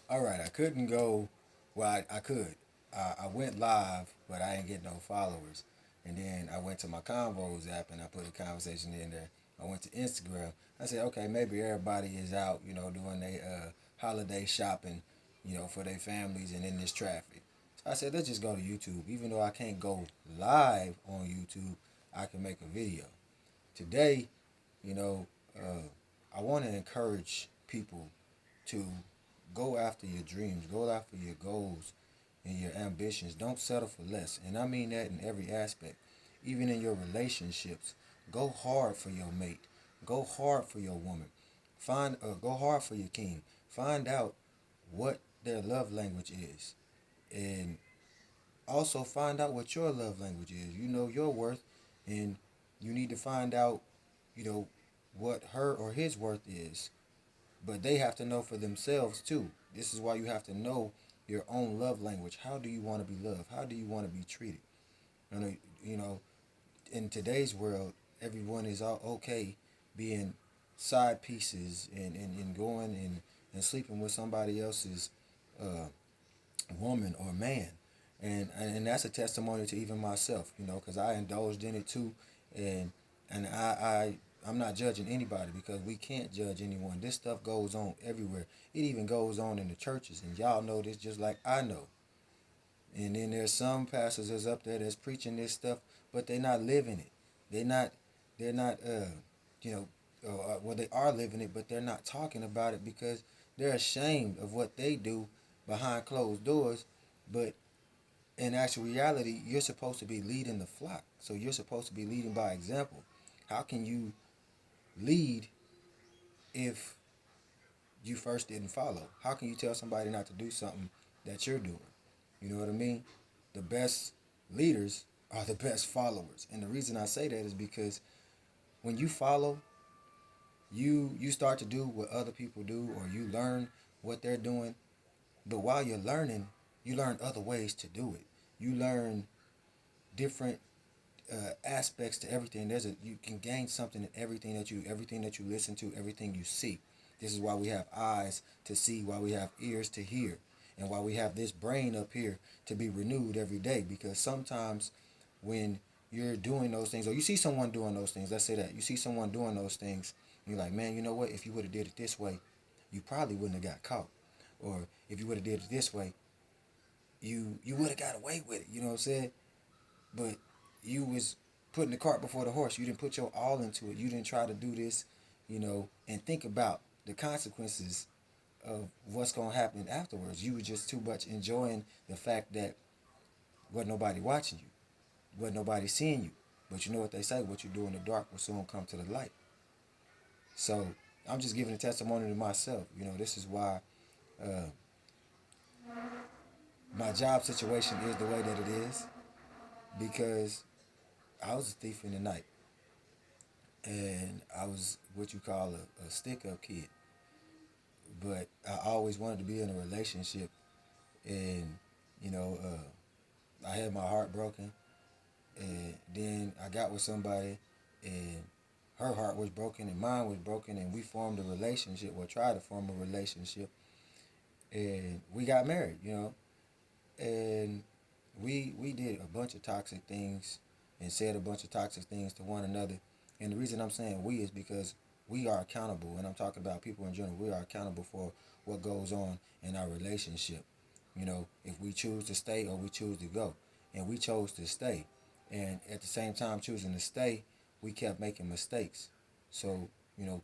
All right, I couldn't go. Well, I could. I went live, but I didn't get no followers. And then I went to my Convos app and I put a conversation in there. I went to Instagram. I said, okay, maybe everybody is out, doing their holiday shopping, for their families and in this traffic. So I said, let's just go to YouTube. Even though I can't go live on YouTube, I can make a video. Today, you know, I want to encourage people to go after your dreams, go after your goals and your ambitions. Don't settle for less. And I mean that in every aspect. Even in your relationships, go hard for your mate. Go hard for your woman. Go hard for your king. Find out what their love language is. And also find out what your love language is. You know your worth, and you need to find out, you know, what her or his worth is. But they have to know for themselves too. This is why you have to know your own love language. How do you want to be loved? How do you want to be treated? You know, in today's world, everyone is all okay being side pieces and going and sleeping with somebody else's uh, woman or man. And that's a testimony to even myself, because I indulged in it too. And and I, I I'm not judging anybody because we can't judge anyone. This stuff goes on everywhere. It even goes on in the churches, and y'all know this just like I know. And then there's some pastors that's up there that's preaching this stuff, but they're not living it. They're not. They're not. You know. Well, they are living it, but they're not talking about it because they're ashamed of what they do behind closed doors. But in actual reality, you're supposed to be leading the flock. So you're supposed to be leading by example. How can you lead if you first didn't follow? How can you tell somebody not to do something that you're doing? You know what I mean? The best leaders are the best followers. And the reason I say that is because when you follow, you start to do what other people do, or you learn what they're doing. But while you're learning, you learn other ways to do it. You learn different aspects to everything. You can gain something in everything that you listen to, everything you see. This is why we have eyes to see, why we have ears to hear, and why we have this brain up here to be renewed every day. Because sometimes when you're doing those things, or you see someone doing those things, let's say that you see someone doing those things, you're like, man, you know what? If you would have did it this way, you probably wouldn't have got caught. Or if you would have did it this way, you would have got away with it. You know what I'm saying? But you was putting the cart before the horse. You didn't put your all into it. You didn't try to do this, and think about the consequences of what's gonna happen afterwards. You were just too much enjoying the fact that wasn't nobody watching you, wasn't nobody seeing you. But you know what they say: what you do in the dark will soon come to the light. So I'm just giving a testimony to myself. This is why uh, my job situation is the way that it is, because I was a thief in the night. And I was what you call a stick up kid. But I always wanted to be in a relationship, and I had my heart broken, and then I got with somebody, and her heart was broken, and mine was broken, and we formed a relationship, or tried to form a relationship, and we got married, and we did a bunch of toxic things, and said a bunch of toxic things to one another. And the reason I'm saying we is because we are accountable, and I'm talking about people in general. We are accountable for what goes on in our relationship. If we choose to stay or we choose to go, and we chose to stay, and at the same time choosing to stay, we kept making mistakes. So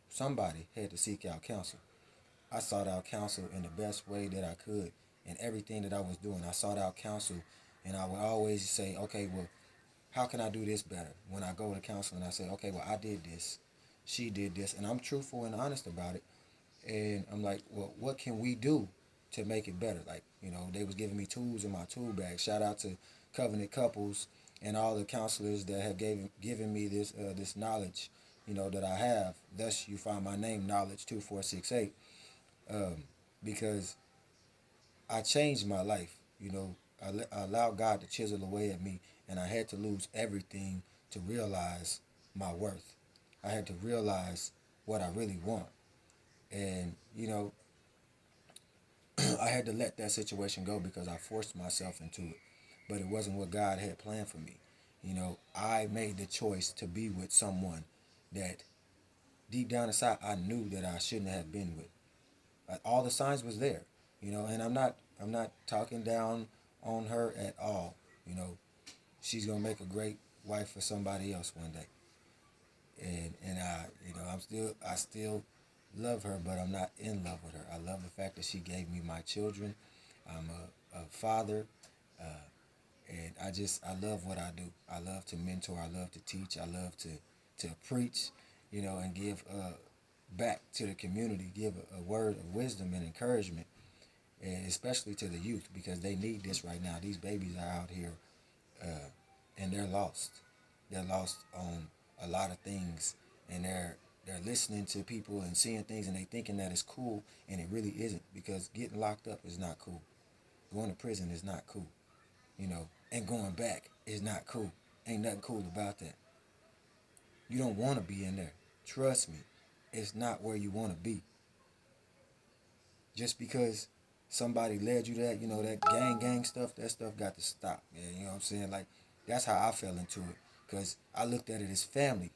somebody had to seek out counsel. I sought out counsel in the best way that I could in everything that I was doing. I sought out counsel, and I would always say, okay, well, how can I do this better? When I go to counsel and I say, okay, well, I did this, she did this, and I'm truthful and honest about it. And I'm like, well, what can we do to make it better? Like, they was giving me tools in my tool bag. Shout out to Covenant Couples and all the counselors that have given me this knowledge, that I have. Thus, you find my name, Knowledge 2468, um, because I changed my life. I allowed God to chisel away at me, and I had to lose everything to realize my worth. I had to realize what I really want. And I had to let that situation go because I forced myself into it. But it wasn't what God had planned for me. I made the choice to be with someone that deep down inside I knew that I shouldn't have been with. All the signs was there, and I'm not talking down on her at all. You know, she's gonna make a great wife for somebody else one day. And I still love her, but I'm not in love with her. I love the fact that she gave me my children. I'm a father, uh, and I love what I do. I love to mentor. I love to teach. I love to preach, and give back to the community, give a word of wisdom and encouragement, and especially to the youth because they need this right now. These babies are out here, uh, and they're lost. They're lost on a lot of things, and they're listening to people and seeing things, and they thinking that it's cool, and it really isn't because getting locked up is not cool. Going to prison is not cool, and going back is not cool. Ain't nothing cool about that. You don't want to be in there. Trust me, it's not where you want to be. Just because somebody led you that, that gang stuff, that stuff got to stop, man. You know what I'm saying? Like, that's how I fell into it. Because I looked at it as family.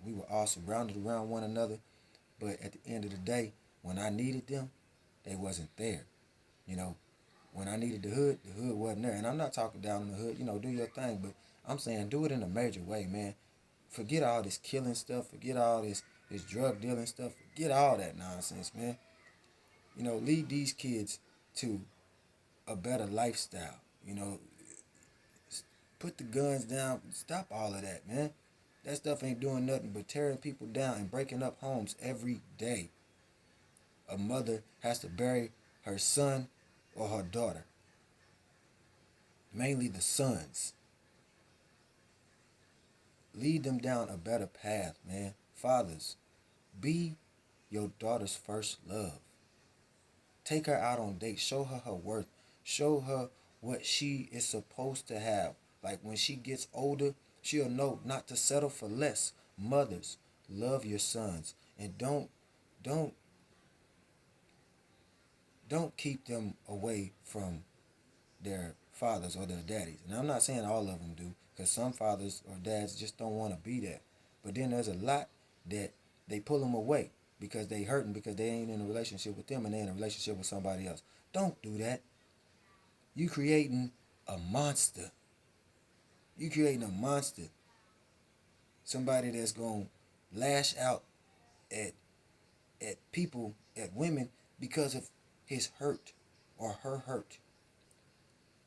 We were all surrounded around one another. But at the end of the day, when I needed them, they wasn't there. You know, when I needed the hood wasn't there. And I'm not talking down on the hood, do your thing. But I'm saying do it in a major way, man. Forget all this killing stuff. Forget all this drug dealing stuff. Forget all that nonsense, man. Lead these kids to a better lifestyle. Put the guns down. Stop all of that, man. That stuff ain't doing nothing but tearing people down and breaking up homes every day. A mother has to bury her son or her daughter. Mainly the sons. Lead them down a better path, man. Fathers, be your daughter's first love. Take her out on dates. Show her her worth. Show her what she is supposed to have. Like when she gets older, she'll know not to settle for less. Mothers, love your sons and don't don't keep them away from their fathers or their daddies. And I'm not saying all of them do, because some fathers or dads just don't want to be that. But then there's a lot that they pull them away because they hurting because they ain't in a relationship with them and they in a relationship with somebody else. Don't do that. You creating a monster. You creating a monster. Somebody that's gonna lash out at people, at women because of his hurt or her hurt.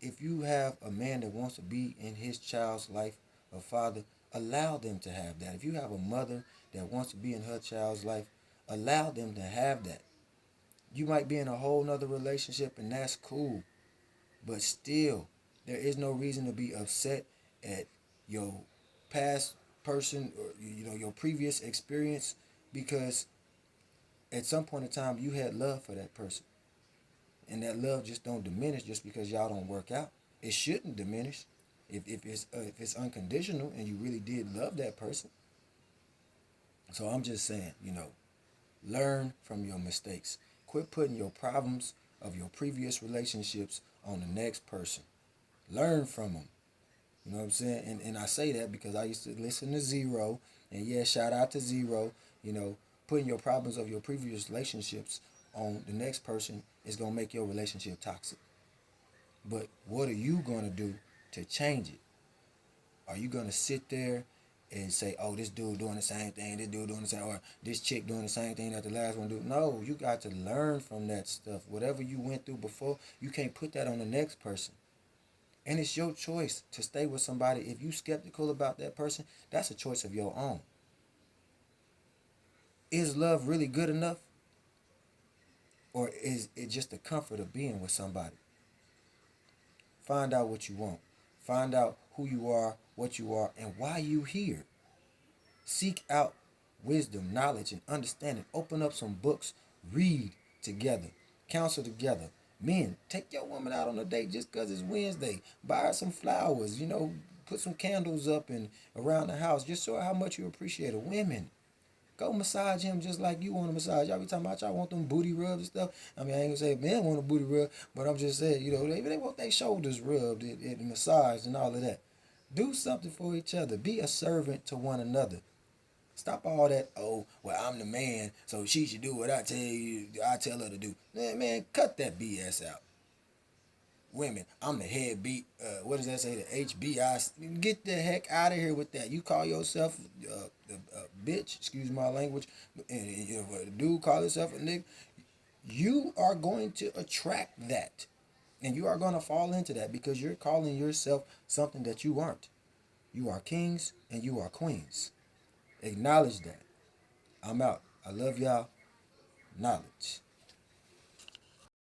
If you have a man that wants to be in his child's life, a father, allow them to have that. If you have a mother that wants to be in her child's life, allow them to have that. You might be in a whole nother relationship and that's cool. But still, there is no reason to be upset at your past person or your previous experience because at some point in time you had love for that person. And that love just don't diminish just because y'all don't work out. It shouldn't diminish if it's unconditional and you really did love that person. So I'm just saying, learn from your mistakes. Quit putting your problems of your previous relationships on the next person. Learn from them. You know what I'm saying? And I say that because I used to listen to Zero. And yeah, shout out to Zero. Putting your problems of your previous relationships on the next person is going to make your relationship toxic. But what are you going to do to change it? Are you going to sit there and say, oh, this dude doing the same thing, this dude doing the same, or this chick doing the same thing that the last one do? No, you got to learn from that stuff. Whatever you went through before, you can't put that on the next person. And it's your choice to stay with somebody. If you skeptical about that person, that's a choice of your own. Is love really good enough? Or is it just the comfort of being with somebody? Find out what you want. Find out who you are, what you are, and why you here. Seek out wisdom, knowledge, and understanding. Open up some books. Read together. Counsel together. Men, take your woman out on a date just because it's Wednesday. Buy her some flowers, put some candles up and around the house. Just show her how much you appreciate her. Women, Go massage him just like you want to massage. Y'all be talking about y'all want them booty rubs and stuff. I mean, I ain't gonna say men want a booty rub, but I'm just saying, you know, they want their shoulders rubbed and massaged and all of that. Do something for each other. Be a servant to one another. Stop all that, oh, well, I'm the man, so she should do what I tell you, I tell her to do. Man, cut that BS out. Women, I'm the head beat, what does that say, the HBI? Get the heck out of here with that. You call yourself a bitch, excuse my language, and if a dude call himself a nigga, you are going to attract that. And you are going to fall into that because you're calling yourself something that you aren't. You are kings and you are queens. Acknowledge that. I'm out. I love y'all. Knowledge.